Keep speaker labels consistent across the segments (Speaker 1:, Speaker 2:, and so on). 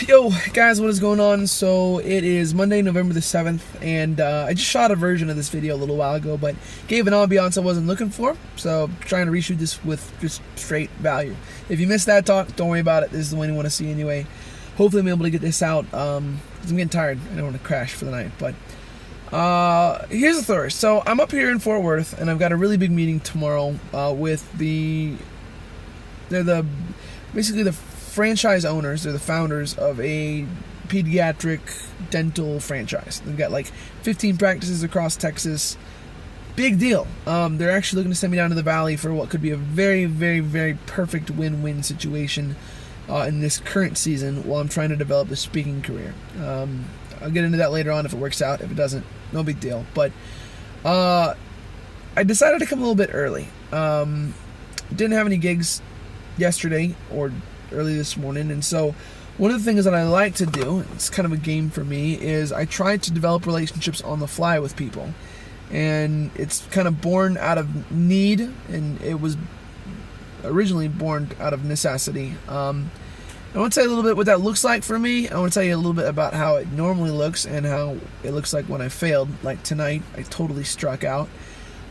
Speaker 1: Yo, guys, what is going on? So, it is Monday, November the 7th, and I just shot a version of this video a little while ago, but gave an ambiance I wasn't looking for, so trying to reshoot this with just straight value. If you missed that talk, don't worry about it. This is the one you want to see anyway. Hopefully I'm able to get this out, because I'm getting tired. I don't want to crash for the night, but here's the story. So, I'm up here in Fort Worth, and I've got a really big meeting tomorrow with basically the franchise owners. They're the founders of a pediatric dental franchise. They've got like 15 practices across Texas. Big deal. They're actually looking to send me down to the valley for what could be a very, very, very perfect win-win situation in this current season while I'm trying to develop a speaking career. I'll get into that later on if it works out. If it doesn't, no big deal. But I decided to come a little bit early. Didn't have any gigs yesterday or early this morning, and so one of the things that I like to do, it's kind of a game for me, is I try to develop relationships on the fly with people, and it's kind of born out of need, and it was originally born out of necessity. I want to tell you a little bit what that looks like for me. I want to tell you a little bit about how it normally looks and how it looks like when I failed. Like tonight, I totally struck out,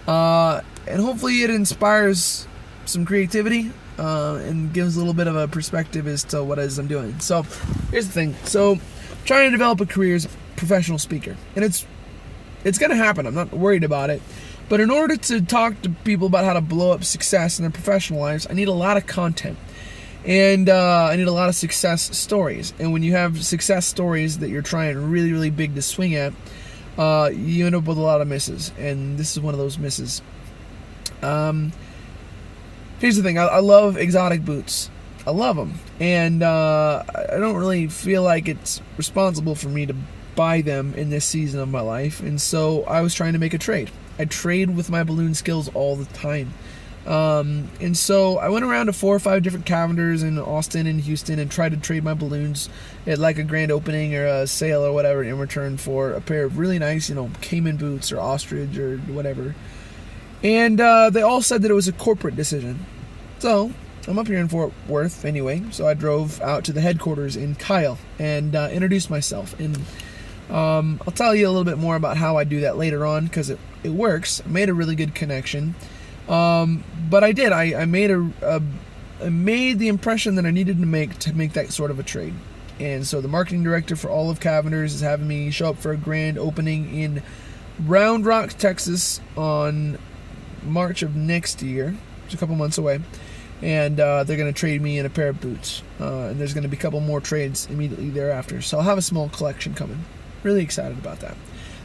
Speaker 1: and hopefully it inspires some creativity and gives a little bit of a perspective as to what it is I'm doing. So here's the thing. So I'm trying to develop a career as a professional speaker, and it's going to happen. I'm not worried about it. But in order to talk to people about how to blow up success in their professional lives, I need a lot of content. And I need a lot of success stories. And when you have success stories that you're trying really, really big to swing at, you end up with a lot of misses. And this is one of those misses. Here's the thing. I love exotic boots. I love them. And I don't really feel like it's responsible for me to buy them in this season of my life. And so I was trying to make a trade. I trade with my balloon skills all the time. And so I went around to 4 or 5 different cavenders in Austin and Houston and tried to trade my balloons at like a grand opening or a sale or whatever in return for a pair of really nice, Cayman boots or ostrich or whatever. And they all said that it was a corporate decision. So I'm up here in Fort Worth anyway, so I drove out to the headquarters in Kyle and introduced myself. And I'll tell you a little bit more about how I do that later on, because it works. I made a really good connection. But I did. I made I made the impression that I needed to make that sort of a trade. And so the marketing director for all of Cavender's is having me show up for a grand opening in Round Rock, Texas on March of next year. It's a couple months away. And they're going to trade me in a pair of boots. And there's going to be a couple more trades immediately thereafter. So I'll have a small collection coming. Really excited about that.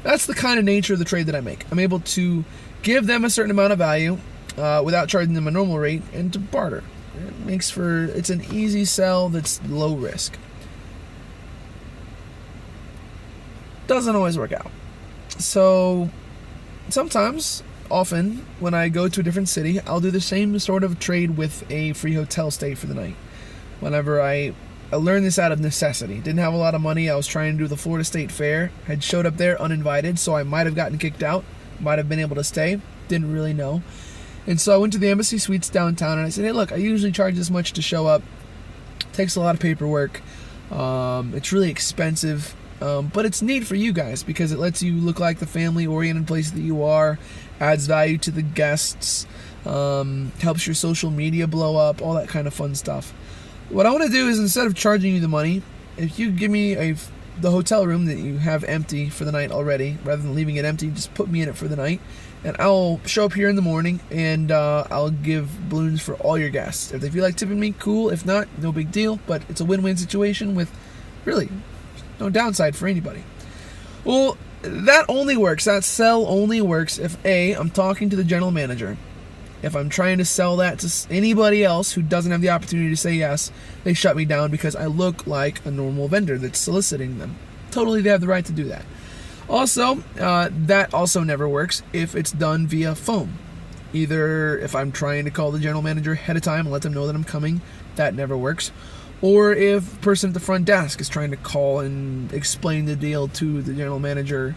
Speaker 1: That's the kind of nature of the trade that I make. I'm able to give them a certain amount of value without charging them a normal rate, and to barter. It's an easy sell that's low risk. Doesn't always work out. So often, when I go to a different city, I'll do the same sort of trade with a free hotel stay for the night. Whenever I learned this out of necessity. Didn't have a lot of money. I was trying to do the Florida State Fair. Had showed up there uninvited, so I might have gotten kicked out. Might have been able to stay. Didn't really know. And so I went to the Embassy Suites downtown, and I said, hey, look, I usually charge this much to show up. Takes a lot of paperwork. It's really expensive. But it's neat for you guys because it lets you look like the family-oriented place that you are. Adds value to the guests. Helps your social media blow up. All that kind of fun stuff. What I want to do is, instead of charging you the money, if you give me the hotel room that you have empty for the night already, rather than leaving it empty, just put me in it for the night, and I'll show up here in the morning, and I'll give balloons for all your guests. If they feel like tipping me, cool. If not, no big deal, but it's a win-win situation with really no downside for anybody. Well, that sell only works if A, I'm talking to the general manager. If I'm trying to sell that to anybody else who doesn't have the opportunity to say yes, they shut me down because I look like a normal vendor that's soliciting them. Totally, they have the right to do that. Also, that also never works if it's done via phone. Either if I'm trying to call the general manager ahead of time and let them know that I'm coming, that never works. Or if the person at the front desk is trying to call and explain the deal to the general manager,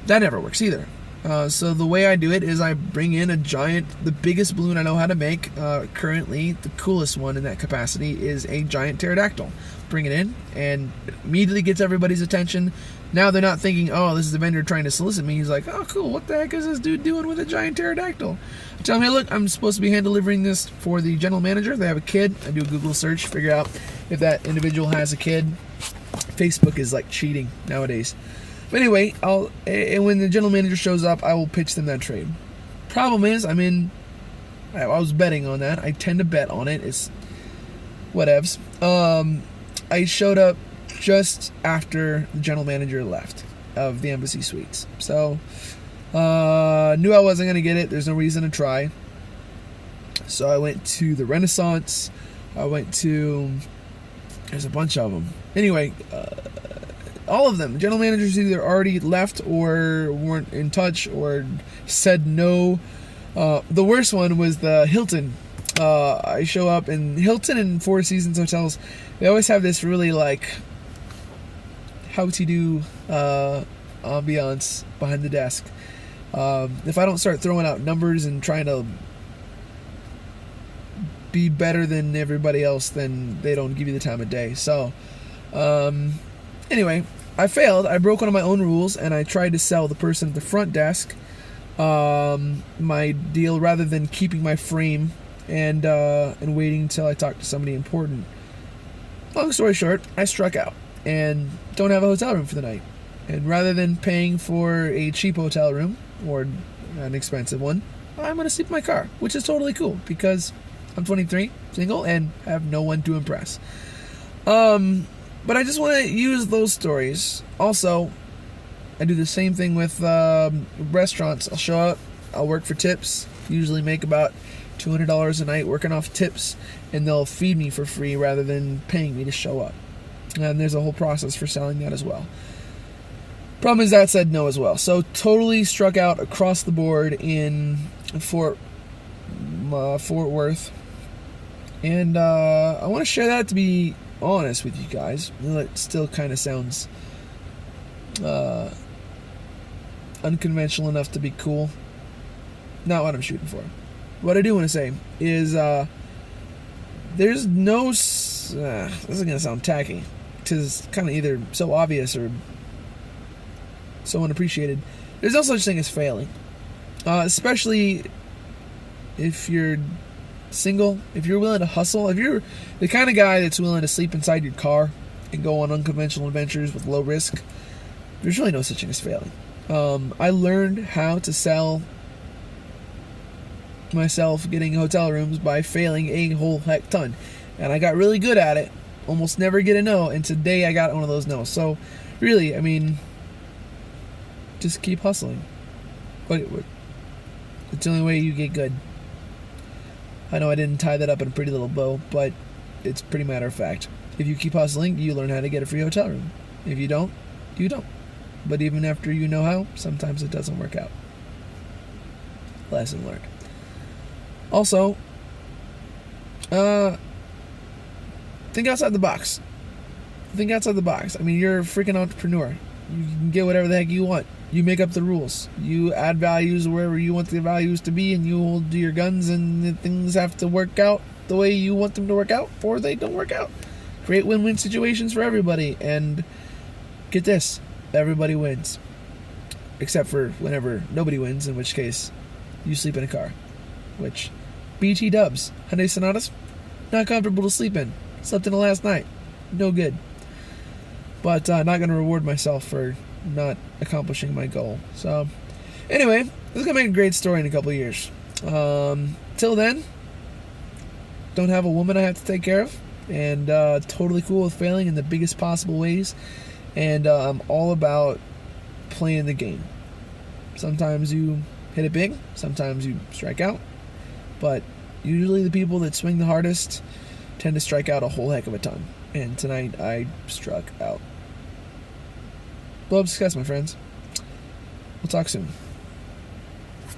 Speaker 1: that never works either. So the way I do it is I bring in the biggest balloon I know how to make. Currently, the coolest one in that capacity is a giant pterodactyl. Bring it in, and immediately gets everybody's attention. Now they're not thinking, oh, this is the vendor trying to solicit me. He's like, oh, cool, what the heck is this dude doing with a giant pterodactyl? I tell him, hey, look, I'm supposed to be hand delivering this for the general manager. They have a kid. I do a Google search, figure out if that individual has a kid. Facebook is like cheating nowadays. But anyway, when the general manager shows up, I will pitch them that trade. Problem is, I was betting on that. I tend to bet on it. It's whatevs. I showed up just after the general manager left of the Embassy Suites. So, knew I wasn't going to get it. There's no reason to try. So I went to the Renaissance. There's a bunch of them. Anyway, all of them. General managers either already left or weren't in touch or said no. The worst one was the Hilton. I show up, and Hilton and Four Seasons hotels, they always have this really like how-to-do ambiance behind the desk. If I don't start throwing out numbers and trying to be better than everybody else, then they don't give you the time of day. So, anyway, I failed. I broke one of my own rules, and I tried to sell the person at the front desk my deal rather than keeping my frame and waiting until I talked to somebody important. Long story short, I struck out and don't have a hotel room for the night. And rather than paying for a cheap hotel room or an expensive one, I'm going to sleep in my car, which is totally cool because I'm 23, single, and have no one to impress. But I just want to use those stories. Also, I do the same thing with restaurants. I'll show up, I'll work for tips, usually make about $200 a night working off tips, and they'll feed me for free rather than paying me to show up. And there's a whole process for selling that as well. Problem is that said no as well. So totally struck out across the board in Fort Worth. And I want to share that, to be honest with you guys. It still kind of sounds unconventional enough to be cool. Not what I'm shooting for. What I do want to say is there's no... this is going to sound tacky, because it's kind of either so obvious or so unappreciated. There's no such thing as failing. Especially if you're single, if you're willing to hustle, if you're the kind of guy that's willing to sleep inside your car and go on unconventional adventures with low risk, there's really no such thing as failing. I learned how to sell myself getting hotel rooms by failing a whole heck ton, and I got really good at it. Almost never get a no, and today I got one of those no's. So really, I mean, just keep hustling. But it's the only way you get good. I know I didn't tie that up in a pretty little bow, but it's pretty matter of fact. If you keep hustling, you learn how to get a free hotel room. If you don't, you don't. But even after you know how, sometimes it doesn't work out. Lesson learned. Also, think outside the box. Think outside the box. I mean, you're a freaking entrepreneur. You can get whatever the heck you want. You make up the rules. You add values wherever you want the values to be, and you hold to your guns, and things have to work out the way you want them to work out, or they don't work out. Create win-win situations for everybody, and get this, everybody wins. Except for whenever nobody wins, in which case you sleep in a car. Which, BT dubs, Hyundai Sonatas, not comfortable to sleep in. Slept in it last night. No good. But not going to reward myself for not accomplishing my goal. So, anyway, this is going to make a great story in a couple of years. Till then, don't have a woman I have to take care of. And totally cool with failing in the biggest possible ways. And I'm all about playing the game. Sometimes you hit it big. Sometimes you strike out. But usually the people that swing the hardest tend to strike out a whole heck of a ton. And tonight I struck out. Blow up success, my friends. We'll talk soon.